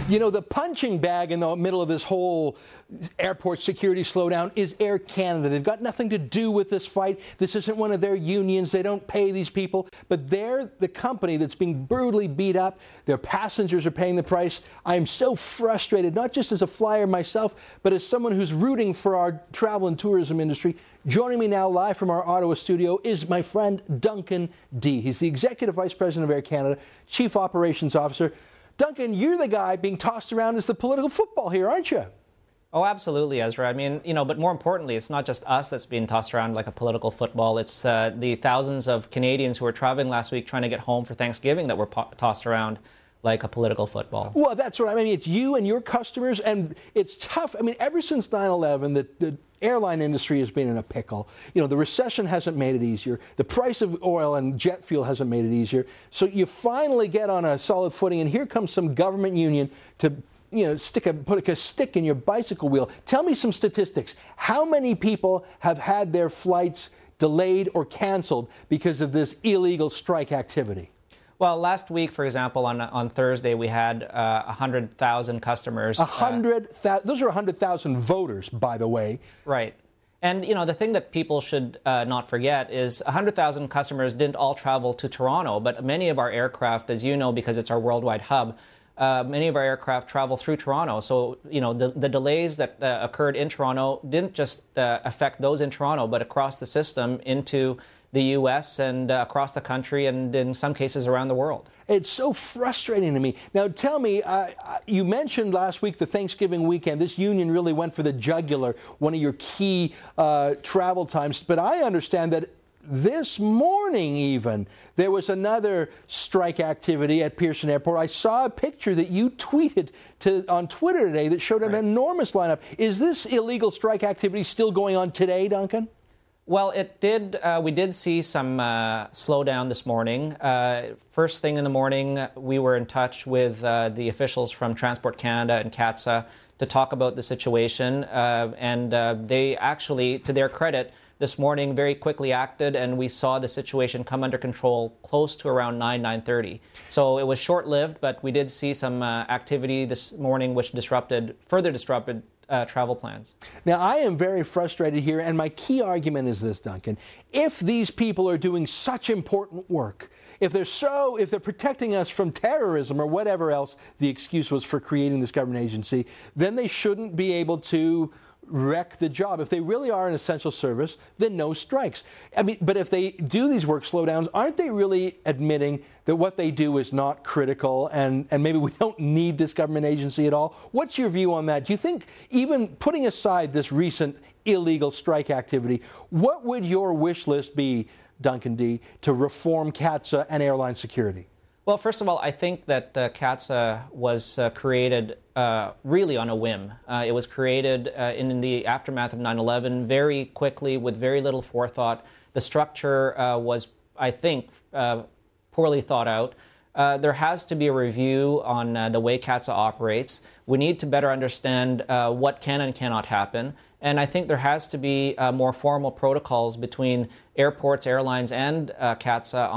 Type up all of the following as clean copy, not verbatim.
You know, the punching bag in the middle of this whole airport security slowdown is Air Canada. They've got nothing to do with this fight. This isn't one of their unions. They don't pay these people. But they're the company that's being brutally beat up. Their passengers are paying the price. I am so frustrated, not just as a flyer myself, but as someone who's rooting for our travel and tourism industry. Joining me now live from our Ottawa studio is my friend Duncan Dee. He's the Executive Vice President of Air Canada, Chief Operations Officer. Duncan, you're the guy being tossed around as the political football here, aren't you? Oh, absolutely, Ezra. I mean, but more importantly, it's not just us that's being tossed around like a political football. It's the thousands of Canadians who were traveling last week trying to get home for Thanksgiving that were tossed around like a political football. Well, that's right. I mean, it's you and your customers, and it's tough. I mean, ever since 9/11, the airline industry has been in a pickle. You know, the recession hasn't made it easier. The price of oil and jet fuel hasn't made it easier. So you finally get on a solid footing, and here comes some government union to, put a stick in your bicycle wheel. Tell me some statistics. How many people have had their flights delayed or canceled because of this illegal strike activity? Well, last week, for example, on Thursday, we had 100,000 customers. 100,000. Those are 100,000 voters, by the way. Right. And, the thing that people should not forget is 100,000 customers didn't all travel to Toronto, but many of our aircraft, as you know, because it's our worldwide hub, many of our aircraft travel through Toronto. So, the delays that occurred in Toronto didn't just affect those in Toronto, but across the system into the U.S. and across the country and in some cases around the world. It's so frustrating to me. Now, tell me, you mentioned last week the Thanksgiving weekend. This union really went for the jugular, one of your key travel times. But I understand that this morning even, there was another strike activity at Pearson Airport. I saw a picture that you tweeted on Twitter today that showed an enormous lineup. Is this illegal strike activity still going on today, Duncan? Well, it did. We did see some slowdown this morning. First thing in the morning, we were in touch with the officials from Transport Canada and CATSA to talk about the situation. And they actually, to their credit, this morning very quickly acted, and we saw the situation come under control close to around 9:30. So it was short-lived, but we did see some activity this morning which further disrupted travel plans. Now, I am very frustrated here, and my key argument is this, Duncan. If these people are doing such important work, if they're protecting us from terrorism or whatever else the excuse was for creating this government agency, then they shouldn't be able to wreck the job. If they really are an essential service, then no strikes. I mean, but if they do these work slowdowns, aren't they really admitting that what they do is not critical and maybe we don't need this government agency at all? What's your view on that? Do you think, even putting aside this recent illegal strike activity, what would your wish list be, Duncan Dee, to reform CATSA and airline security? Well, first of all, I think that CATSA was created really on a whim. It was created in the aftermath of 9/11 very quickly with very little forethought. The structure was, I think, poorly thought out. There has to be a review on the way CATSA operates. We need to better understand what can and cannot happen. And I think there has to be more formal protocols between airports, airlines, and CATSA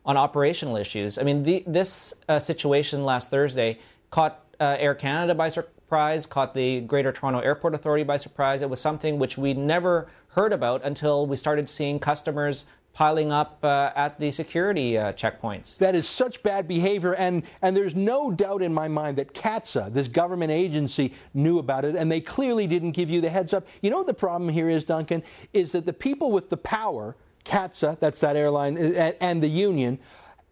on operational issues. I mean, this situation last Thursday caught Air Canada by surprise, caught the Greater Toronto Airport Authority by surprise. It was something which we never heard about until we started seeing customers piling up at the security checkpoints. That is such bad behavior, and there's no doubt in my mind that CATSA, this government agency, knew about it, and they clearly didn't give you the heads up. You know what the problem here is, Duncan, is that the people with the power, CATSA, that's that airline, and the union,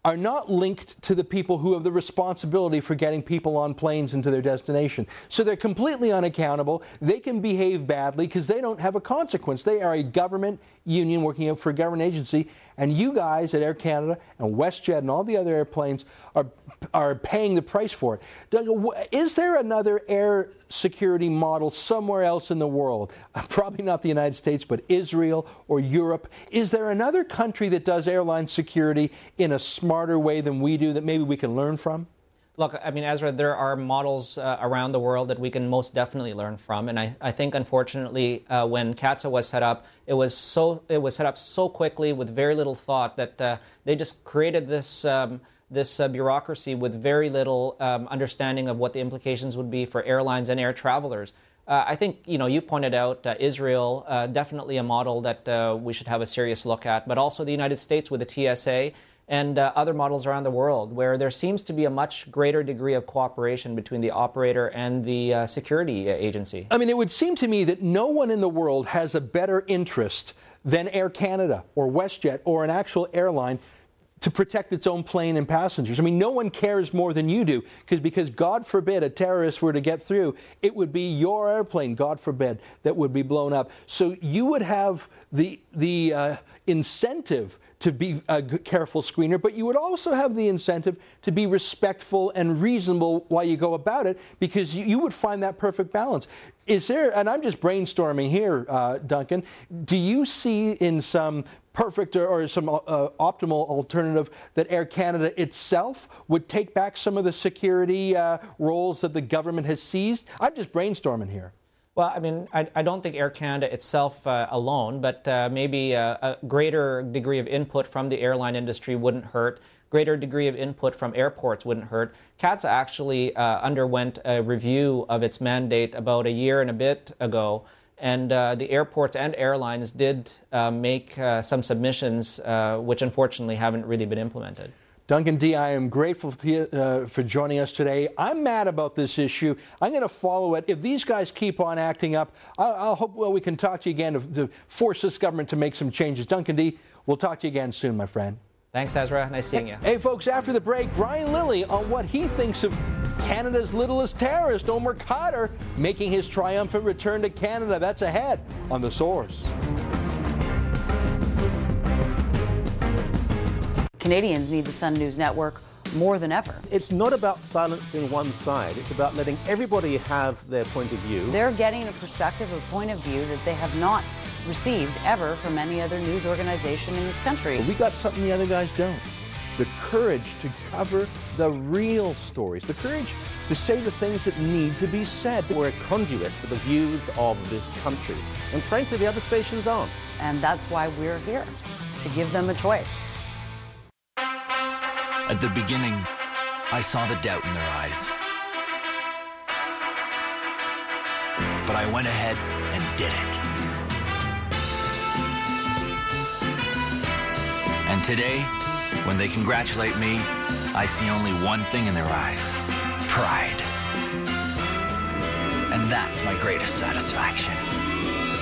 are not linked to the people who have the responsibility for getting people on planes into their destination. So they're completely unaccountable. They can behave badly because they don't have a consequence. They are a government union working for a government agency, and you guys at Air Canada and WestJet and all the other airplanes are paying the price for it. Doug, is there another air security model somewhere else in the world? Probably not the United States, but Israel or Europe. Is there another country that does airline security in a smarter way than we do that maybe we can learn from? Look, I mean, Ezra, there are models around the world that we can most definitely learn from, and I think, unfortunately, when CATSA was set up, it was set up so quickly with very little thought that they just created this this bureaucracy with very little understanding of what the implications would be for airlines and air travelers. I think, you pointed out Israel, definitely a model that we should have a serious look at, but also the United States with the TSA and other models around the world where there seems to be a much greater degree of cooperation between the operator and the security agency. I mean, it would seem to me that no one in the world has a better interest than Air Canada or WestJet or an actual airline to protect its own plane and passengers. I mean, no one cares more than you do, because God forbid a terrorist were to get through, it would be your airplane, God forbid, that would be blown up. So you would have the incentive to be a careful screener, but you would also have the incentive to be respectful and reasonable while you go about it, because you would find that perfect balance. Is there, and I'm just brainstorming here, Duncan, do you see in some perfect or some optimal alternative that Air Canada itself would take back some of the security roles that the government has seized? I'm just brainstorming here. Well, I mean, I don't think Air Canada itself alone, but maybe a greater degree of input from the airline industry wouldn't hurt. Greater degree of input from airports wouldn't hurt. CATSA actually underwent a review of its mandate about a year and a bit ago, and the airports and airlines did make some submissions, which unfortunately haven't really been implemented. Duncan Dee, I am grateful to you, for joining us today. I'm mad about this issue. I'm going to follow it. If these guys keep on acting up, I'll hope we can talk to you again to force this government to make some changes. Duncan Dee, we'll talk to you again soon, my friend. Thanks, Ezra. Nice seeing you. Hey, folks, after the break, Brian Lilly on what he thinks of Canada's littlest terrorist, Omar Khadr, making his triumphant return to Canada. That's ahead on The Source. Canadians need the Sun News Network more than ever. It's not about silencing one side. It's about letting everybody have their point of view. They're getting a perspective, a point of view that they have not received ever from any other news organization in this country. But we got something the other guys don't. The courage to cover the real stories. The courage to say the things that need to be said. We're a conduit for the views of this country. And frankly, the other stations aren't. And that's why we're here, to give them a choice. At the beginning, I saw the doubt in their eyes. But I went ahead and did it. And today, when they congratulate me, I see only one thing in their eyes: pride. And that's my greatest satisfaction.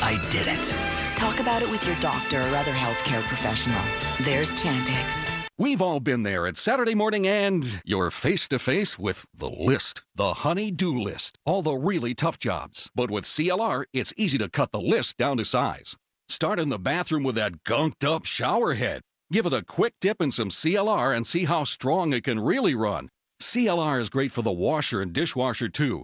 I did it. Talk about it with your doctor or other healthcare professional. There's Champix. We've all been there at Saturday morning and you're face-to-face with the list. The honey-do list. All the really tough jobs. But with CLR, it's easy to cut the list down to size. Start in the bathroom with that gunked-up shower head. Give it a quick dip in some CLR and see how strong it can really run. CLR is great for the washer and dishwasher, too.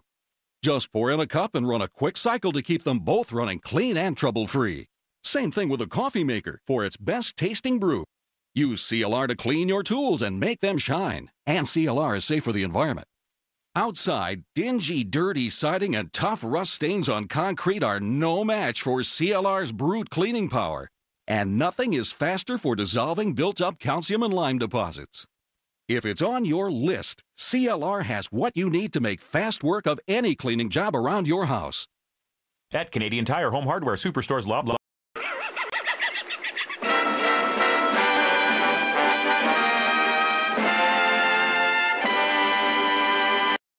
Just pour in a cup and run a quick cycle to keep them both running clean and trouble-free. Same thing with a coffee maker for its best-tasting brew. Use CLR to clean your tools and make them shine. And CLR is safe for the environment. Outside, dingy, dirty siding and tough rust stains on concrete are no match for CLR's brute cleaning power. And nothing is faster for dissolving built-up calcium and lime deposits. If it's on your list, CLR has what you need to make fast work of any cleaning job around your house. At Canadian Tire Home Hardware Superstores, Loblaw.